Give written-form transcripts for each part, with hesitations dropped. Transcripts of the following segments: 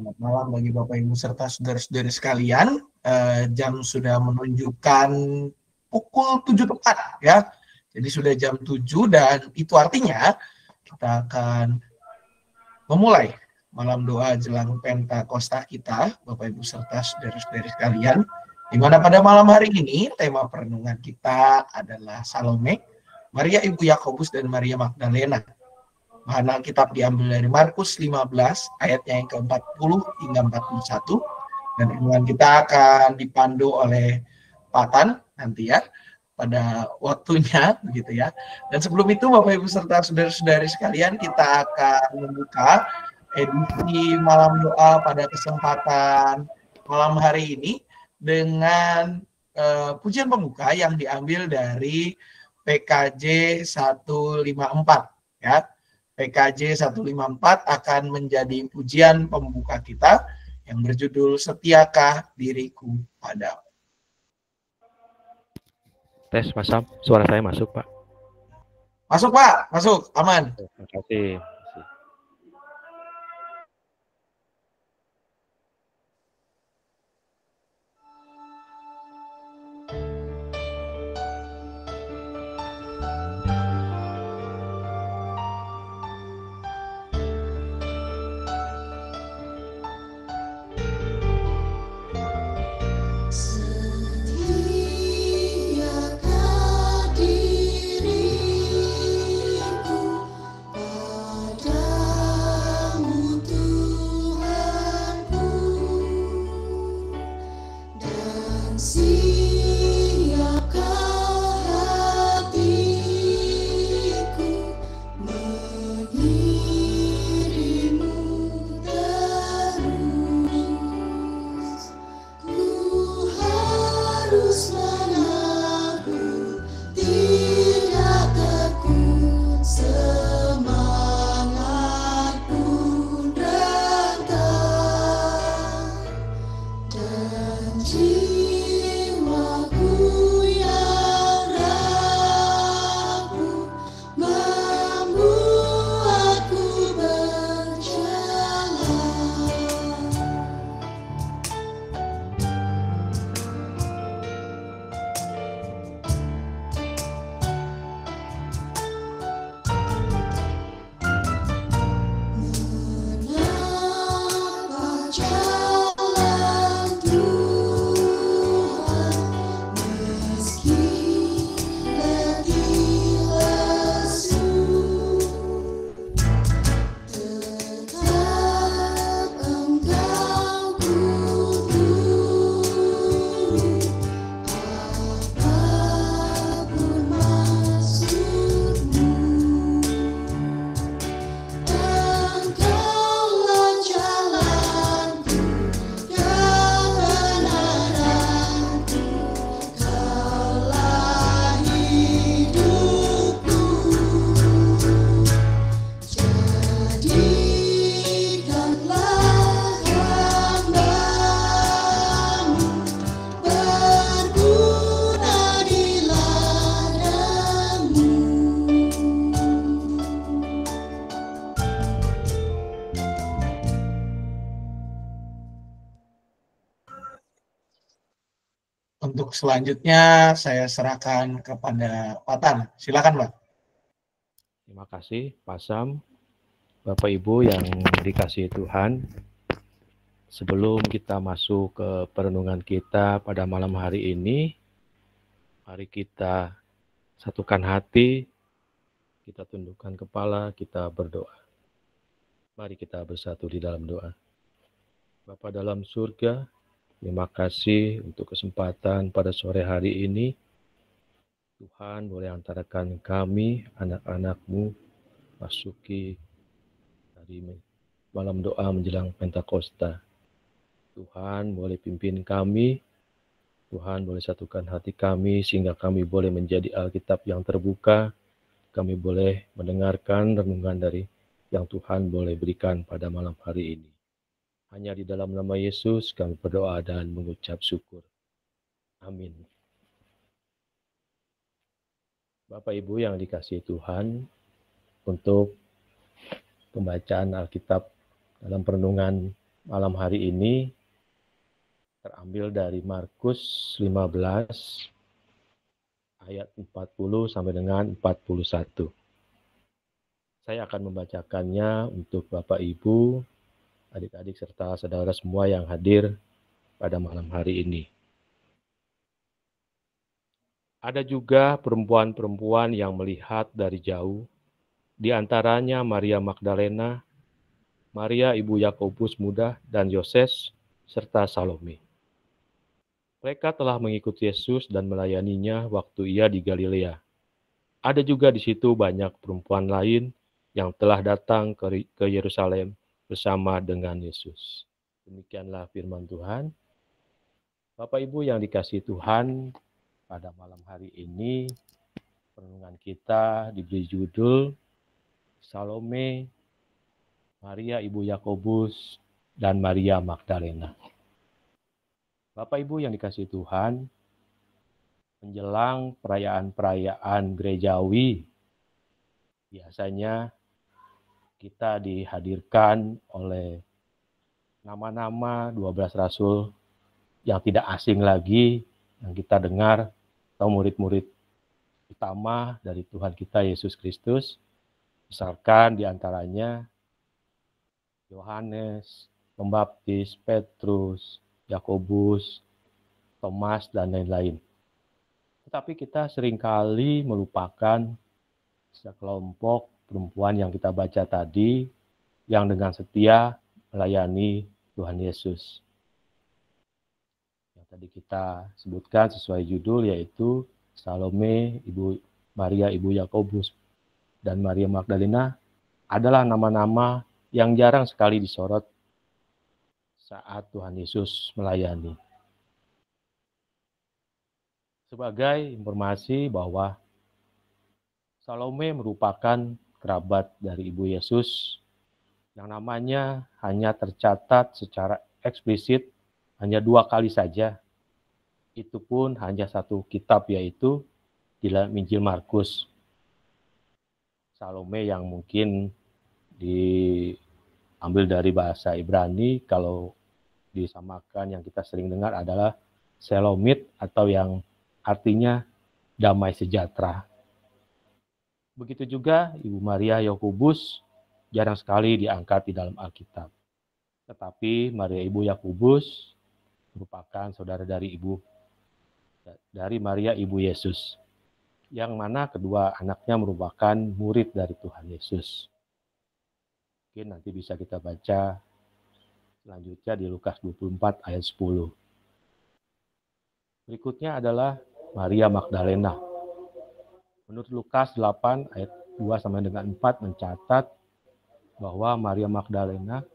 Selamat malam bagi Bapak Ibu serta saudara-saudari sekalian. Jam sudah menunjukkan pukul 7 tepat ya. Jadi sudah jam 7 dan itu artinya kita akan memulai malam doa jelang Pentakosta kita, Bapak Ibu serta saudara-saudari sekalian. Di mana pada malam hari ini tema perenungan kita adalah Salome, Maria Ibu Yakobus dan Maria Magdalena. Bahan Alkitab diambil dari Markus 15 ayatnya yang ke-40 hingga 41. Dan renungan kita akan dipandu oleh Pak Tan nanti ya pada waktunya begitu ya. Dan sebelum itu Bapak Ibu serta saudara-saudari sekalian, kita akan membuka edisi malam doa pada kesempatan malam hari ini dengan pujian pembuka yang diambil dari PKJ 154 ya. PKJ 154 akan menjadi pujian pembuka kita yang berjudul Setiakah Diriku Padamu. Tes, Mas Sam, suara saya masuk, Pak? Masuk, Pak. Masuk. Aman. Terima kasih. Untuk selanjutnya saya serahkan kepada Pak Tan. Silakan, Pak. Terima kasih, Pak Sam, Bapak Ibu yang dikasihi Tuhan. Sebelum kita masuk ke perenungan kita pada malam hari ini, mari kita satukan hati, kita tundukkan kepala, kita berdoa. Mari kita bersatu di dalam doa. Bapa dalam surga, terima kasih untuk kesempatan pada sore hari ini. Tuhan boleh antarakan kami, anak-anak-Mu, masuki dari malam doa menjelang Pentakosta. Tuhan boleh pimpin kami, Tuhan boleh satukan hati kami sehingga kami boleh menjadi Alkitab yang terbuka. Kami boleh mendengarkan renungan dari yang Tuhan boleh berikan pada malam hari ini. Hanya di dalam nama Yesus kami berdoa dan mengucap syukur. Amin. Bapak Ibu yang dikasihi Tuhan, untuk pembacaan Alkitab dalam perenungan malam hari ini terambil dari Markus 15 ayat 40 sampai dengan 41. Saya akan membacakannya untuk Bapak Ibu, adik-adik serta saudara semua yang hadir pada malam hari ini. Ada juga perempuan-perempuan yang melihat dari jauh, di antaranya Maria Magdalena, Maria ibu Yakobus muda dan Yoses, serta Salome. Mereka telah mengikuti Yesus dan melayaninya waktu ia di Galilea. Ada juga di situ banyak perempuan lain yang telah datang ke Yerusalem bersama dengan Yesus. Demikianlah firman Tuhan. Bapak Ibu yang dikasihi Tuhan, pada malam hari ini renungan kita diberi judul Salome, Maria ibu Yakobus, dan Maria Magdalena. Bapak Ibu yang dikasihi Tuhan, menjelang perayaan-perayaan gerejawi, biasanya kita dihadirkan oleh nama-nama 12 rasul yang tidak asing lagi yang kita dengar, atau murid-murid utama dari Tuhan kita Yesus Kristus. Misalkan diantaranya Yohanes, Pembaptis, Petrus, Yakobus, Thomas, dan lain-lain. Tetapi kita seringkali melupakan sekelompok perempuan yang kita baca tadi, yang dengan setia melayani Tuhan Yesus. Yang tadi kita sebutkan sesuai judul, yaitu Salome, Maria ibu Yakobus, dan Maria Magdalena adalah nama-nama yang jarang sekali disorot saat Tuhan Yesus melayani. Sebagai informasi bahwa Salome merupakan kerabat dari Ibu Yesus yang namanya hanya tercatat secara eksplisit hanya 2 kali saja. Itu pun hanya satu kitab, yaitu di Injil Markus. Salome yang mungkin diambil dari bahasa Ibrani, kalau disamakan yang kita sering dengar adalah Selomit, atau yang artinya damai sejahtera. Begitu juga Ibu Maria Yakobus jarang sekali diangkat di dalam Alkitab. Tetapi Maria ibu Yakobus merupakan saudara dari Maria ibu Yesus, yang mana kedua anaknya merupakan murid dari Tuhan Yesus. Mungkin nanti bisa kita baca selanjutnya di Lukas 24 ayat 10. Berikutnya adalah Maria Magdalena. Menurut Lukas 8 ayat 2 sampai dengan 4 mencatat bahwa Maria Magdalena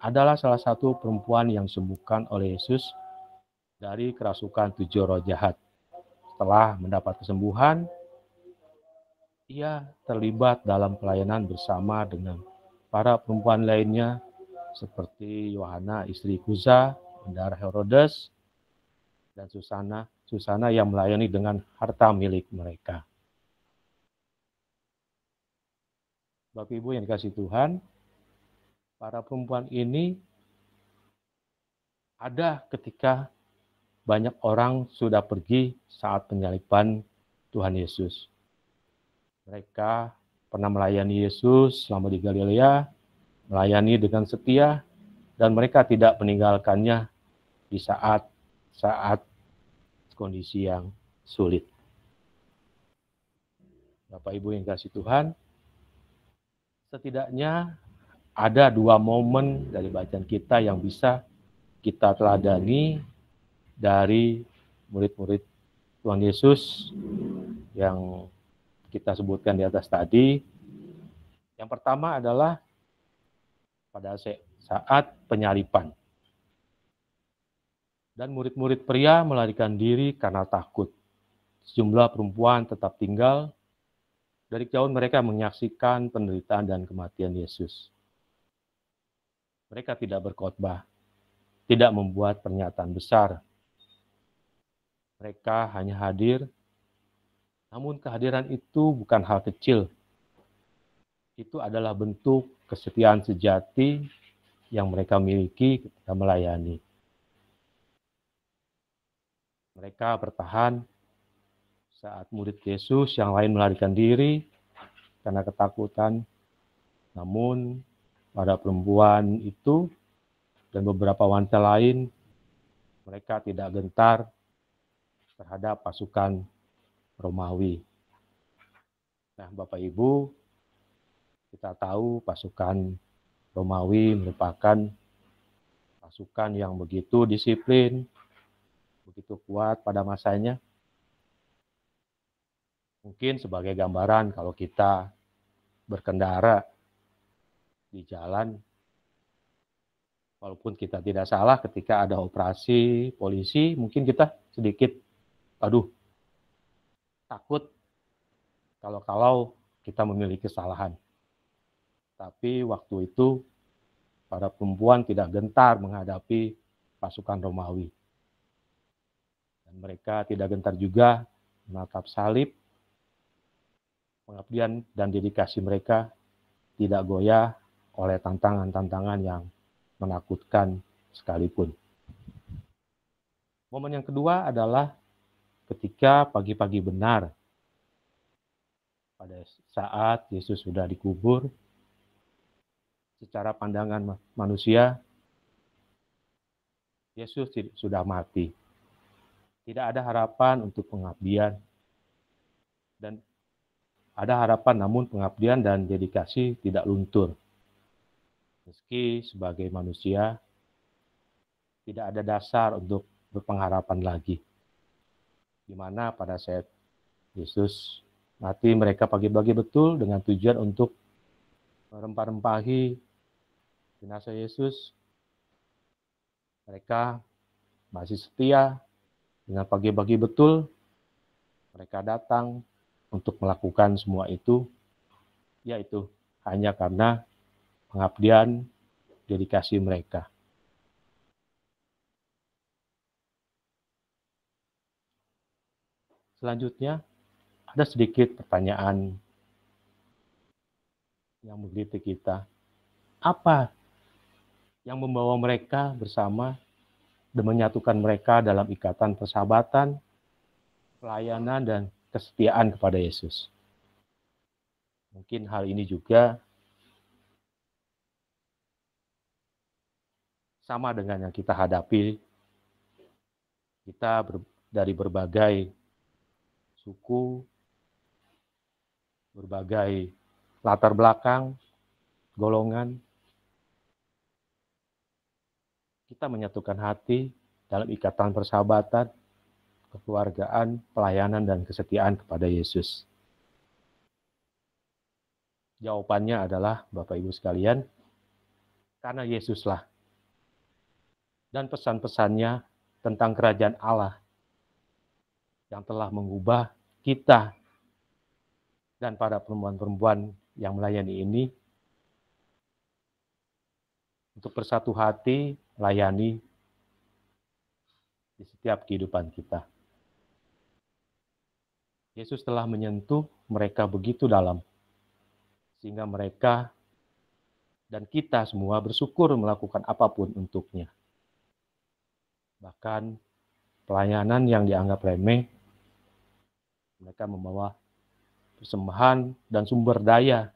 adalah salah satu perempuan yang disembuhkan oleh Yesus dari kerasukan 7 roh jahat. Setelah mendapat kesembuhan, ia terlibat dalam pelayanan bersama dengan para perempuan lainnya seperti Yohana istri Kuza, bendahara Herodes, dan Susana yang melayani dengan harta milik mereka. Bapak Ibu yang dikasihi Tuhan, para perempuan ini ada ketika banyak orang sudah pergi saat penyaliban Tuhan Yesus. Mereka pernah melayani Yesus selama di Galilea, melayani dengan setia, dan mereka tidak meninggalkannya di saat kondisi yang sulit. Bapak Ibu yang dikasihi Tuhan, setidaknya ada 2 momen dari bacaan kita yang bisa kita teladani dari murid-murid Tuhan Yesus yang kita sebutkan di atas tadi. Yang pertama adalah pada saat penyaliban. Dan murid-murid pria melarikan diri karena takut. Sejumlah perempuan tetap tinggal. Dari jauh mereka menyaksikan penderitaan dan kematian Yesus. Mereka tidak berkhotbah, tidak membuat pernyataan besar. Mereka hanya hadir, namun kehadiran itu bukan hal kecil. Itu adalah bentuk kesetiaan sejati yang mereka miliki ketika melayani. Mereka bertahan saat murid Yesus yang lain melarikan diri karena ketakutan. Namun pada perempuan itu dan beberapa wanita lain, mereka tidak gentar terhadap pasukan Romawi. Nah, Bapak Ibu, kita tahu pasukan Romawi merupakan pasukan yang begitu disiplin, begitu kuat pada masanya. Mungkin sebagai gambaran kalau kita berkendara di jalan, walaupun kita tidak salah ketika ada operasi polisi, mungkin kita sedikit, takut kalau kita memiliki kesalahan. Tapi waktu itu, para perempuan tidak gentar menghadapi pasukan Romawi. Dan mereka tidak gentar juga menatap salib. Pengabdian dan dedikasi mereka tidak goyah oleh tantangan-tantangan yang menakutkan sekalipun. Momen yang kedua adalah ketika pagi-pagi benar, pada saat Yesus sudah dikubur, secara pandangan manusia, Yesus sudah mati. Tidak ada harapan untuk pengabdian. Dan ada harapan namun pengabdian dan dedikasi tidak luntur. Meski sebagai manusia, tidak ada dasar untuk berpengharapan lagi. Di mana pada saat Yesus mati, mereka pagi-pagi betul dengan tujuan untuk merempah-rempahi jenazah Yesus. Mereka masih setia dengan pagi-pagi betul. Mereka datang untuk melakukan semua itu, yaitu hanya karena pengabdian, dedikasi mereka. Selanjutnya, ada sedikit pertanyaan yang menggelitik kita. Apa yang membawa mereka bersama dan menyatukan mereka dalam ikatan persahabatan, pelayanan, dan kesetiaan kepada Yesus? Mungkin hal ini juga sama dengan yang kita hadapi. Kita dari berbagai suku, berbagai latar belakang, golongan, kita menyatukan hati dalam ikatan persahabatan, kekeluargaan, pelayanan, dan kesetiaan kepada Yesus. Jawabannya adalah, Bapak Ibu sekalian, karena Yesuslah. Dan pesan-pesannya tentang kerajaan Allah yang telah mengubah kita dan para perempuan-perempuan yang melayani ini untuk bersatu hati melayani di setiap kehidupan kita. Yesus telah menyentuh mereka begitu dalam, sehingga mereka dan kita semua bersyukur melakukan apapun untuknya. Bahkan pelayanan yang dianggap remeh, mereka membawa persembahan dan sumber daya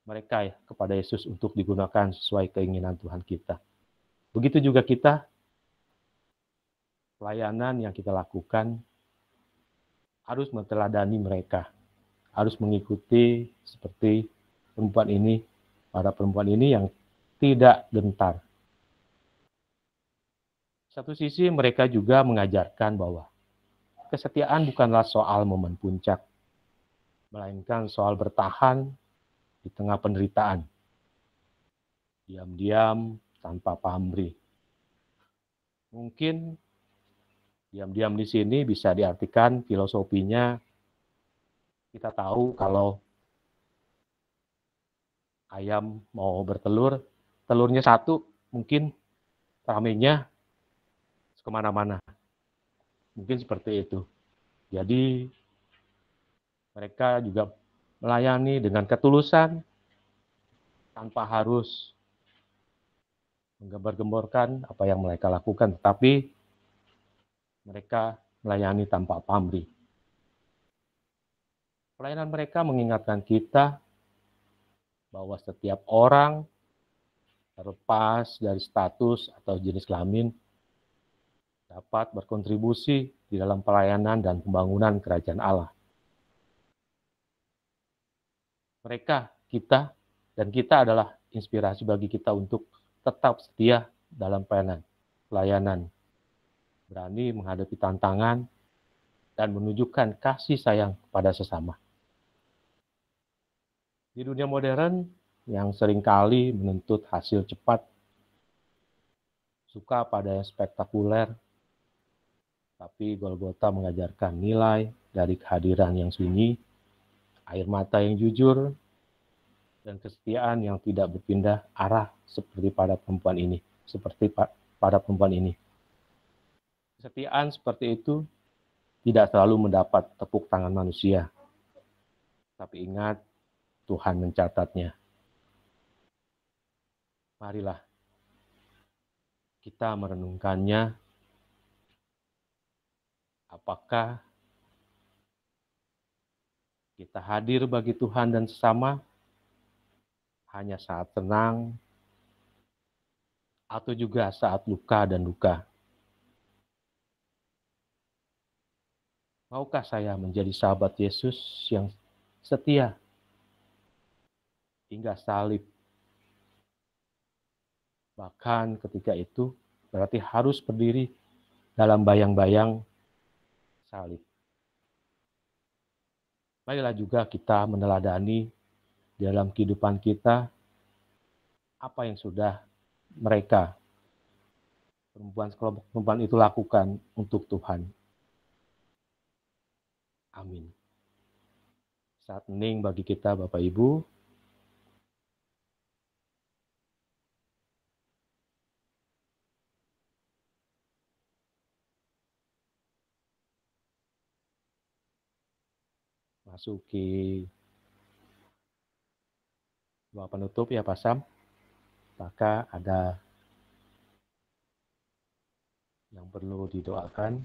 mereka kepada Yesus untuk digunakan sesuai keinginan Tuhan kita. Begitu juga kita, pelayanan yang kita lakukan harus meneladani mereka, harus mengikuti seperti perempuan ini, para perempuan ini yang tidak gentar. Satu sisi mereka juga mengajarkan bahwa kesetiaan bukanlah soal momen puncak, melainkan soal bertahan di tengah penderitaan, diam-diam tanpa pamrih. Mungkin diam-diam di sini bisa diartikan filosofinya, kita tahu kalau ayam mau bertelur, telurnya satu, mungkin ramenya kemana-mana. Mungkin seperti itu. Jadi mereka juga melayani dengan ketulusan, tanpa harus menggembar-gemborkan apa yang mereka lakukan, tetapi mereka melayani tanpa pamrih. Pelayanan mereka mengingatkan kita bahwa setiap orang, terlepas dari status atau jenis kelamin, dapat berkontribusi di dalam pelayanan dan pembangunan kerajaan Allah. Mereka, kita adalah inspirasi bagi kita untuk tetap setia dalam pelayanan, berani menghadapi tantangan, dan menunjukkan kasih sayang pada sesama. Di dunia modern yang seringkali menuntut hasil cepat, suka pada yang spektakuler, tapi Golgota mengajarkan nilai dari kehadiran yang sunyi, air mata yang jujur, dan kesetiaan yang tidak berpindah arah seperti pada perempuan ini. Kesetiaan seperti itu tidak selalu mendapat tepuk tangan manusia, tapi ingat, Tuhan mencatatnya. Marilah kita merenungkannya. Apakah kita hadir bagi Tuhan dan sesama hanya saat senang atau juga saat luka dan duka? Maukah saya menjadi sahabat Yesus yang setia hingga salib? Bahkan ketika itu berarti harus berdiri dalam bayang-bayang salib. Marilah juga kita meneladani dalam kehidupan kita apa yang sudah mereka, kelompok perempuan itu lakukan untuk Tuhan. Amin. Saat hening bagi kita Bapak Ibu. Masuki doa penutup ya Pak Sam. Apakah ada yang perlu didoakan?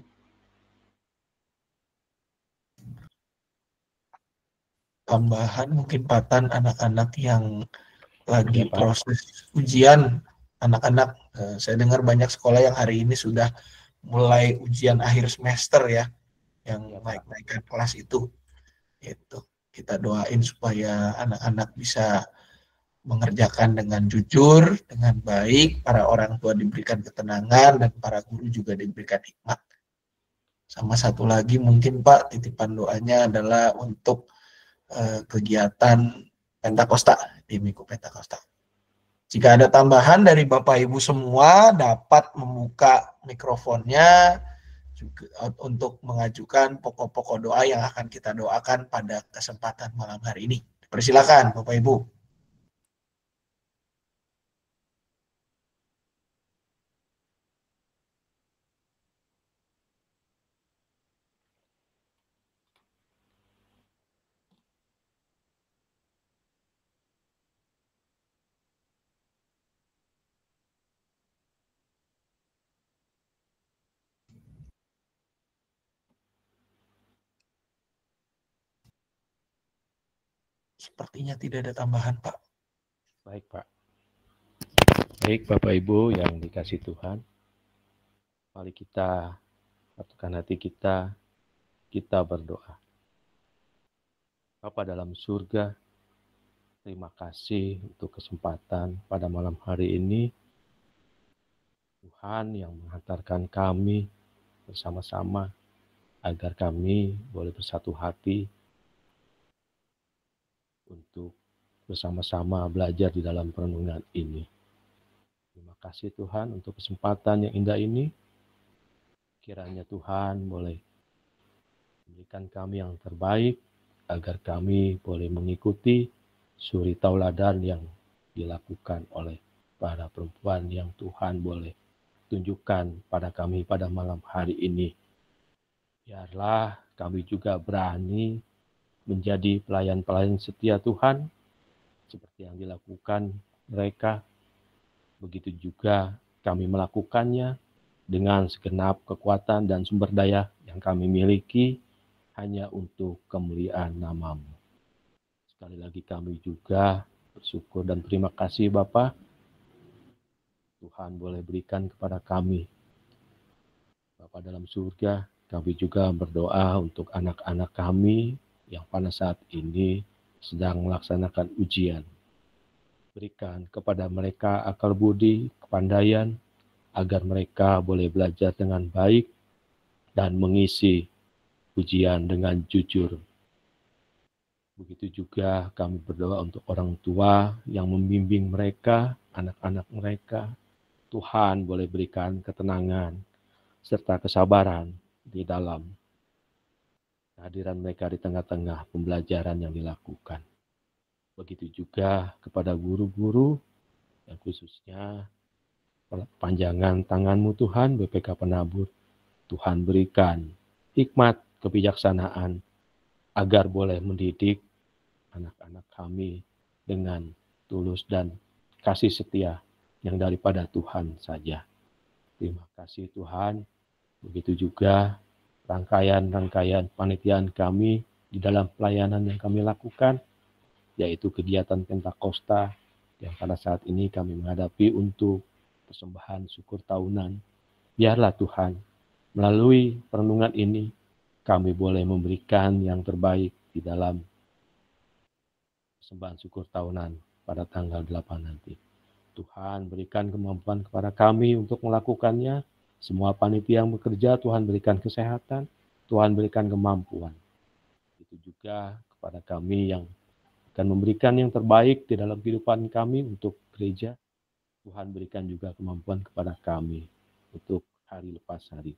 Tambahan mungkin Patan, anak-anak yang lagi Ya, Pak. proses ujian, anak-anak, saya dengar banyak sekolah yang hari ini sudah mulai ujian akhir semester ya, yang Ya, Pak. naik-naikkan kelas itu kita doain supaya anak-anak bisa mengerjakan dengan jujur, dengan baik, para orang tua diberikan ketenangan, dan para guru juga diberikan hikmat. Sama satu lagi mungkin Pak, titipan doanya adalah untuk kegiatan Pentakosta, di Minggu Pentakosta. Jika ada tambahan dari Bapak Ibu semua, dapat membuka mikrofonnya juga untuk mengajukan pokok-pokok doa yang akan kita doakan pada kesempatan malam hari ini. Persilakan Bapak Ibu. Sepertinya tidak ada tambahan, Pak. Baik, Pak. Baik, Bapak Ibu yang dikasih Tuhan. Mari kita satukan hati kita berdoa. Bapa dalam surga, terima kasih untuk kesempatan pada malam hari ini. Tuhan yang menghantarkan kami bersama-sama agar kami boleh bersatu hati untuk bersama-sama belajar di dalam perenungan ini. Terima kasih Tuhan untuk kesempatan yang indah ini. Kiranya Tuhan boleh memberikan kami yang terbaik agar kami boleh mengikuti suri tauladan yang dilakukan oleh para perempuan yang Tuhan boleh tunjukkan pada kami pada malam hari ini. Biarlah kami juga berani menjadi pelayan-pelayan setia Tuhan seperti yang dilakukan mereka Begitu juga kami melakukannya dengan segenap kekuatan dan sumber daya yang kami miliki hanya untuk kemuliaan nama-Mu. Sekali lagi kami juga bersyukur dan terima kasih Bapa. Tuhan boleh berikan kepada kami. Bapa dalam surga, kami juga berdoa untuk anak-anak kami yang pada saat ini sedang melaksanakan ujian. Berikan kepada mereka akal budi, kepandaian, agar mereka boleh belajar dengan baik dan mengisi ujian dengan jujur. Begitu juga kami berdoa untuk orang tua yang membimbing mereka, anak-anak mereka. Tuhan boleh berikan ketenangan serta kesabaran di dalam kehadiran mereka di tengah-tengah pembelajaran yang dilakukan. Begitu juga kepada guru-guru yang khususnya panjangan tangan-Mu Tuhan, BPK Penabur. Tuhan berikan hikmat, kebijaksanaan agar boleh mendidik anak-anak kami dengan tulus dan kasih setia yang daripada Tuhan saja. Terima kasih Tuhan. Begitu juga rangkaian-rangkaian panitiaan kami di dalam pelayanan yang kami lakukan, yaitu kegiatan Pentakosta yang pada saat ini kami menghadapi untuk persembahan syukur tahunan. Biarlah Tuhan, melalui perenungan ini, kami boleh memberikan yang terbaik di dalam persembahan syukur tahunan pada tanggal 8 nanti. Tuhan berikan kemampuan kepada kami untuk melakukannya. Semua panitia yang bekerja, Tuhan berikan kesehatan, Tuhan berikan kemampuan. Itu juga kepada kami yang akan memberikan yang terbaik di dalam kehidupan kami untuk gereja. Tuhan berikan juga kemampuan kepada kami untuk hari lepas hari.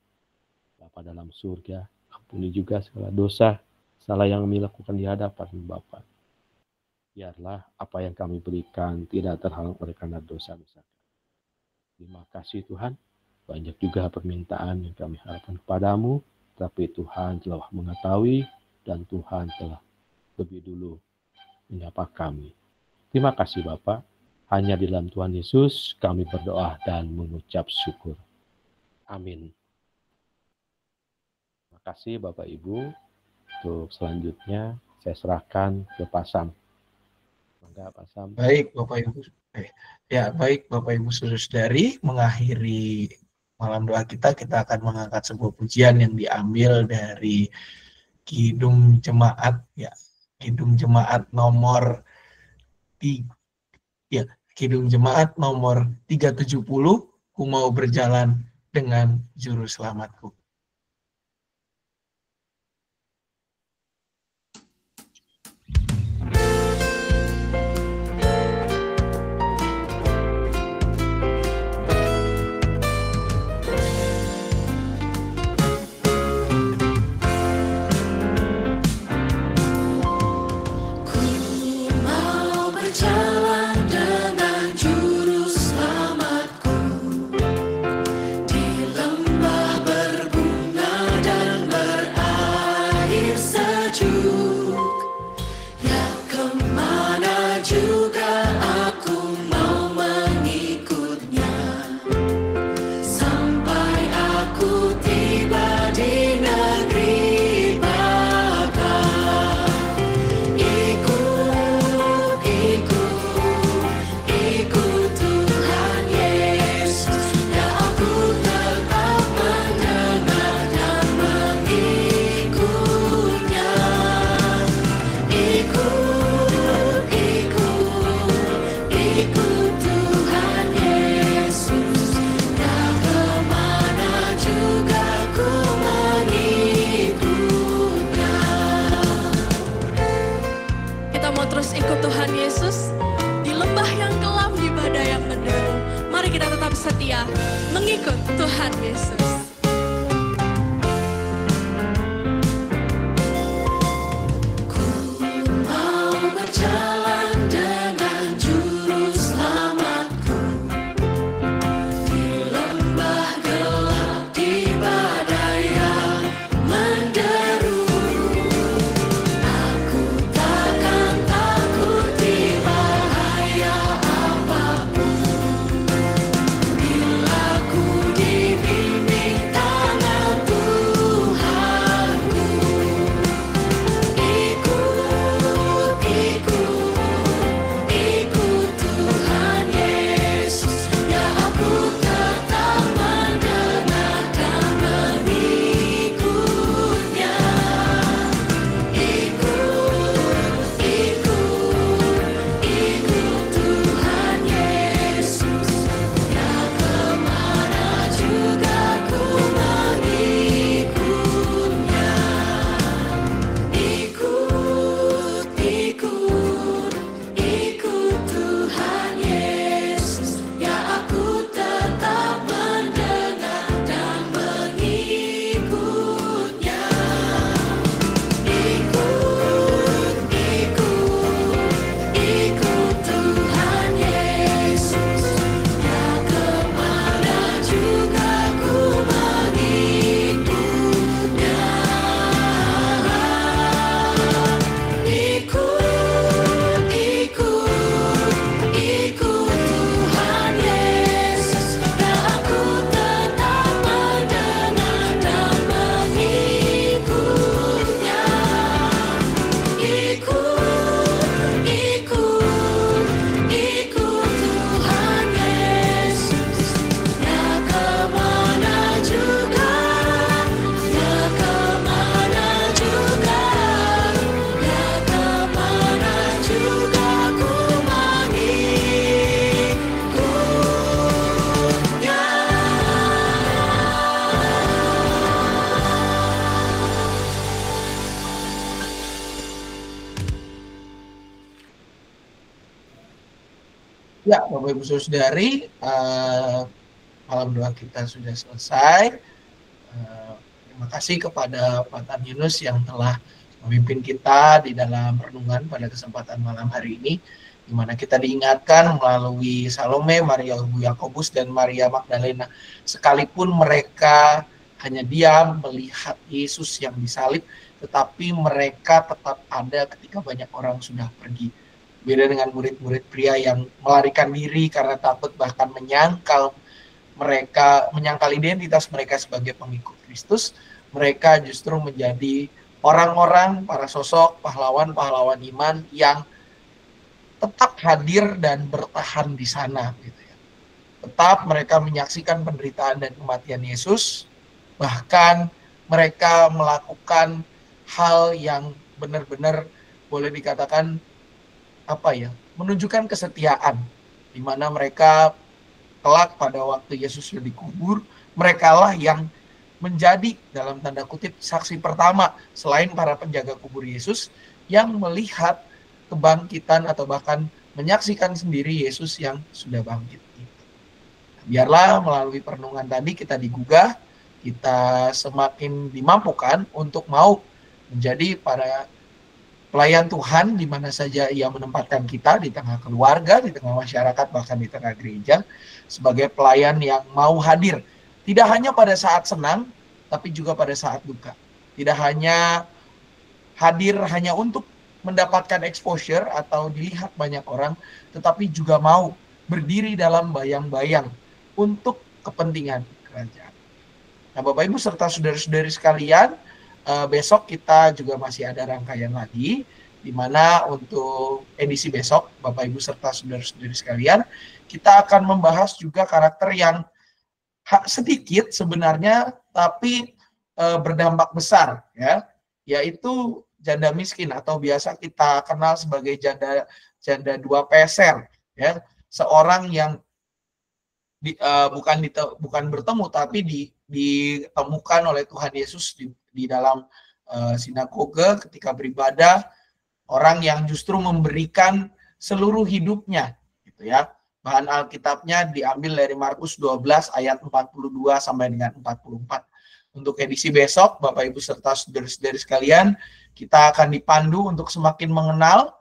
Bapa dalam surga, ampuni juga segala dosa, salah yang kami lakukan di hadapan Bapa. Biarlah apa yang kami berikan tidak terhalang oleh karena dosa-dosa. Terima kasih Tuhan. Banyak juga permintaan yang kami harapkan kepadamu, tapi Tuhan telah mengetahui dan Tuhan telah lebih dulu menyapa kami. Terima kasih Bapa. Hanya di dalam Tuhan Yesus kami berdoa dan mengucap syukur. Amin. Terima kasih Bapak Ibu. Untuk selanjutnya saya serahkan ke Pak Sam. Maka Pak Sam. Baik Bapak Ibu. Baik Bapak Ibu saudari, mengakhiri malam doa kita akan mengangkat sebuah pujian yang diambil dari Kidung Jemaat Kidung Jemaat nomor 370, Ku mau berjalan dengan juru selamatku. setia mengikut Tuhan Yesus. Ya, Bapak Ibu Saudari, malam doa kita sudah selesai. Terima kasih kepada Pak Tan Yunus yang telah memimpin kita di dalam renungan pada kesempatan malam hari ini, di mana kita diingatkan melalui Salome, Maria Ibu Yakobus, dan Maria Magdalena. Sekalipun mereka hanya diam melihat Yesus yang disalib, tetapi mereka tetap ada ketika banyak orang sudah pergi. Beda dengan murid-murid pria yang melarikan diri karena takut, bahkan menyangkal identitas mereka sebagai pengikut Kristus. Mereka justru menjadi orang-orang, para sosok pahlawan-pahlawan iman yang tetap hadir dan bertahan di sana, gitu ya. Tetap mereka menyaksikan penderitaan dan kematian Yesus, bahkan mereka melakukan hal yang benar-benar boleh dikatakan menunjukkan kesetiaan, di mana mereka kelak pada waktu Yesus sudah dikubur, merekalah yang menjadi dalam tanda kutip saksi pertama selain para penjaga kubur Yesus yang melihat kebangkitan atau bahkan menyaksikan sendiri Yesus yang sudah bangkit. Biarlah melalui perenungan tadi kita digugah, kita semakin dimampukan untuk mau menjadi para pelayan Tuhan di mana saja Ia menempatkan kita, di tengah keluarga, di tengah masyarakat, bahkan di tengah gereja, sebagai pelayan yang mau hadir. Tidak hanya pada saat senang, tapi juga pada saat duka. Tidak hanya hadir hanya untuk mendapatkan exposure atau dilihat banyak orang, tetapi juga mau berdiri dalam bayang-bayang untuk kepentingan kerajaan. Nah, Bapak Ibu serta saudara-saudari sekalian, besok kita juga masih ada rangkaian lagi, di mana untuk edisi besok, Bapak Ibu serta saudara-saudari sekalian, kita akan membahas juga karakter yang sedikit sebenarnya, tapi berdampak besar, ya, yaitu janda miskin atau biasa kita kenal sebagai janda dua peser, ya, seorang yang bukan bertemu tapi ditemukan oleh Tuhan Yesus di dalam sinagoga ketika beribadah, orang yang justru memberikan seluruh hidupnya, gitu ya. Bahan Alkitabnya diambil dari Markus 12 ayat 42 sampai dengan 44. Untuk edisi besok, Bapak Ibu serta saudara-saudari sekalian, kita akan dipandu untuk semakin mengenal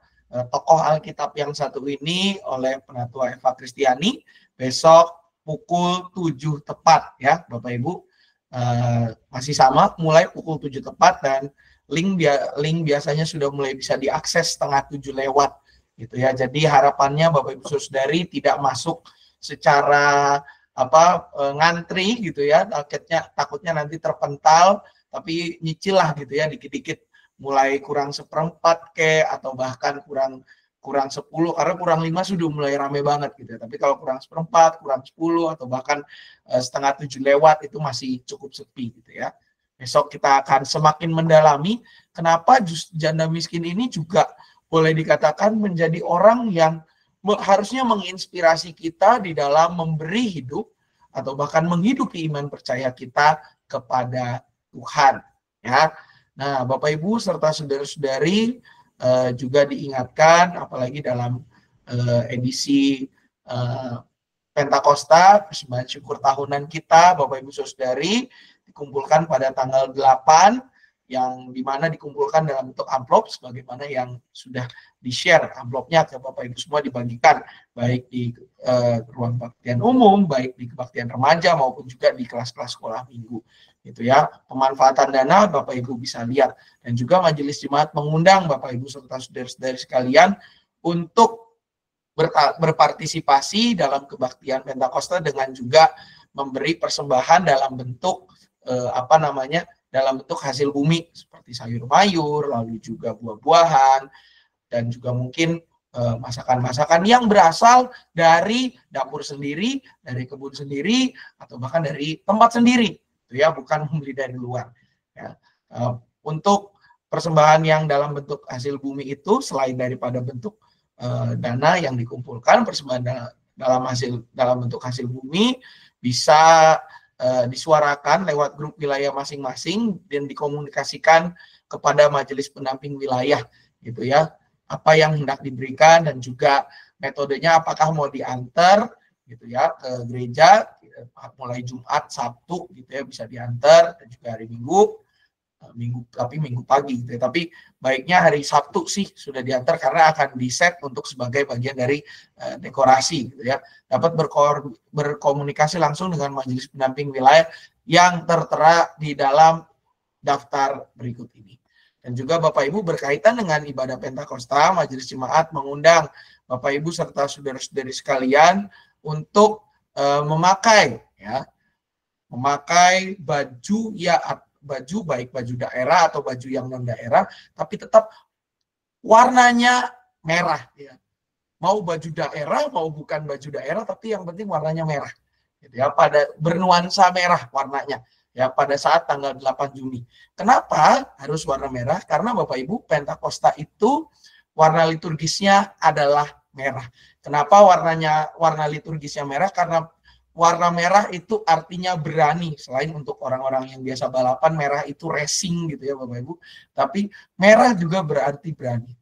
tokoh Alkitab yang satu ini oleh Penatua Eva Kristiani. Besok pukul 7 tepat, ya Bapak Ibu. Masih sama, mulai pukul 7 tepat, dan link biasanya sudah mulai bisa diakses setengah 7 lewat, gitu ya. Jadi harapannya Bapak Ibu Saudari tidak masuk secara ngantri, gitu ya. Takutnya nanti terpental, tapi nyicil lah, gitu ya, dikit-dikit, mulai kurang seperempat atau bahkan kurang 10, karena kurang 5 sudah mulai rame banget, gitu ya. Tapi kalau kurang seperempat, kurang 10, atau bahkan setengah 7 lewat, itu masih cukup sepi, gitu ya. Besok kita akan semakin mendalami kenapa janda miskin ini juga boleh dikatakan menjadi orang yang harusnya menginspirasi kita di dalam memberi hidup atau bahkan menghidupi iman percaya kita kepada Tuhan, ya. Nah, Bapak Ibu serta saudara-saudari juga diingatkan, apalagi dalam edisi Pentakosta, persembahan syukur tahunan kita, Bapak Ibu Saudari, dikumpulkan pada tanggal 8, yang dimana dikumpulkan dalam bentuk amplop, sebagaimana yang sudah di-share amplopnya ke Bapak Ibu semua, dibagikan, baik di ruang kebaktian umum, baik di kebaktian remaja, maupun juga di kelas-kelas sekolah minggu. Gitu ya, pemanfaatan dana Bapak Ibu bisa lihat, dan juga Majelis Jemaat mengundang Bapak Ibu serta saudara-saudari sekalian untuk berpartisipasi dalam kebaktian Pentakosta dengan juga memberi persembahan dalam bentuk dalam bentuk hasil bumi seperti sayur mayur, lalu juga buah-buahan, dan juga mungkin masakan-masakan yang berasal dari dapur sendiri, dari kebun sendiri, atau bahkan dari tempat sendiri, ya, bukan membeli dari luar, ya. Untuk persembahan yang dalam bentuk hasil bumi itu, selain daripada bentuk dana yang dikumpulkan, persembahan dalam bentuk hasil bumi bisa disuarakan lewat grup wilayah masing-masing dan dikomunikasikan kepada majelis pendamping wilayah, gitu ya. apa yang hendak diberikan dan juga metodenya apakah mau diantar gitu ya ke gereja mulai Jumat, Sabtu gitu ya bisa diantar dan juga hari Minggu Minggu pagi gitu ya. Tapi baiknya hari Sabtu sih sudah diantar karena akan di-set untuk sebagai bagian dari dekorasi gitu ya. Dapat berkomunikasi langsung dengan majelis pendamping wilayah yang tertera di dalam daftar berikut ini. Dan juga Bapak Ibu berkaitan dengan ibadah Pentakosta, majelis jemaat mengundang Bapak Ibu serta saudara-saudari sekalian untuk memakai baju baik baju daerah atau baju yang non daerah, tapi tetap warnanya merah ya. Mau baju daerah mau bukan baju daerah, tapi yang penting warnanya merah. Gitu ya, pada bernuansa merah warnanya ya pada saat tanggal 8 Juni. Kenapa harus warna merah? Karena Bapak Ibu Pentakosta itu warna liturgisnya adalah merah. Kenapa warna liturgisnya merah? Karena warna merah itu artinya berani. Selain untuk orang-orang yang biasa balapan, merah itu racing gitu ya Bapak Ibu. Tapi merah juga berarti berani.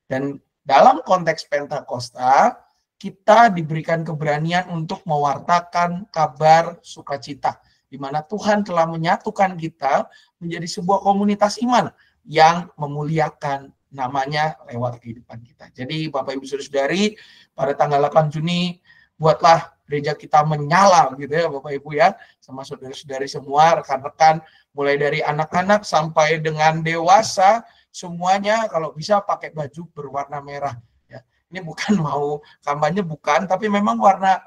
Dan dalam konteks Pentakosta, kita diberikan keberanian untuk mewartakan kabar sukacita. Di mana Tuhan telah menyatukan kita menjadi sebuah komunitas iman yang memuliakan namanya lewat kehidupan kita. Jadi Bapak Ibu Saudara-saudari, pada tanggal 8 Juni, buatlah gereja kita menyala gitu ya Bapak Ibu ya, sama saudara-saudari semua, rekan-rekan, mulai dari anak-anak sampai dengan dewasa, semuanya kalau bisa pakai baju berwarna merah. Ya. Ini bukan mau kampanye, bukan, tapi memang warna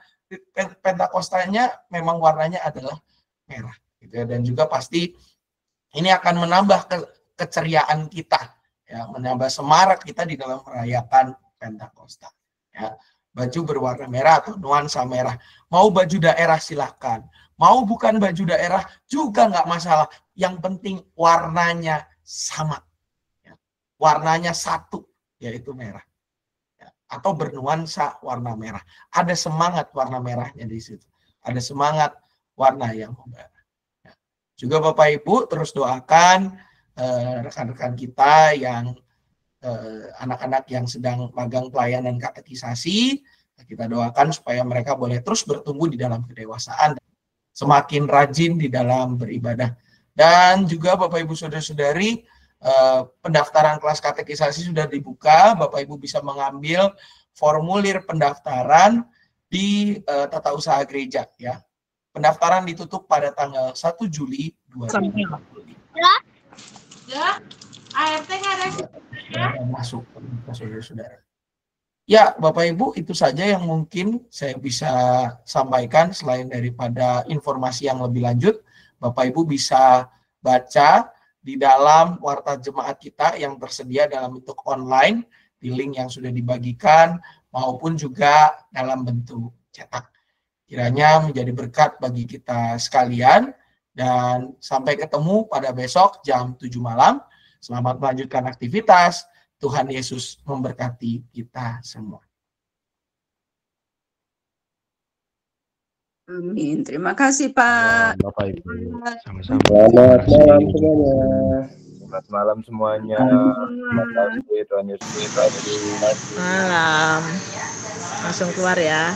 Pentakostanya memang warnanya adalah merah. Gitu ya. Dan juga pasti ini akan menambah keceriaan kita, ya, menambah semarak kita di dalam merayakan Pentakosta. Ya. Baju berwarna merah atau nuansa merah. Mau baju daerah silahkan. Mau bukan baju daerah juga nggak masalah. Yang penting warnanya sama. Ya. Warnanya satu, yaitu merah. Ya. Atau bernuansa warna merah. Ada semangat warna merahnya di situ. Ada semangat warna yang membara. Ya. Juga Bapak Ibu terus doakan rekan-rekan kita yang anak-anak yang sedang magang pelayanan katekisasi, kita doakan supaya mereka boleh terus bertumbuh di dalam kedewasaan, semakin rajin di dalam beribadah. Dan juga Bapak Ibu Saudara-saudari, pendaftaran kelas katekisasi sudah dibuka, Bapak Ibu bisa mengambil formulir pendaftaran di Tata Usaha Gereja ya. Pendaftaran ditutup pada tanggal 1 Juli 2020. Ya, ART nggak ada masuk saudara-saudara. Ya, Bapak Ibu, itu saja yang mungkin saya bisa sampaikan. Selain daripada informasi yang lebih lanjut, Bapak Ibu bisa baca di dalam warta jemaat kita yang tersedia dalam bentuk online, di link yang sudah dibagikan, maupun juga dalam bentuk cetak. Kiranya menjadi berkat bagi kita sekalian, dan sampai ketemu pada besok jam 7 malam. Selamat melanjutkan aktivitas. Tuhan Yesus memberkati kita semua. Amin. Terima kasih Pak. Bapak Ibu. Sama-sama. Selamat malam semuanya. Selamat malam semuanya. Selamat malam. Tuhan Yesus memberkati. Malam. Langsung keluar ya.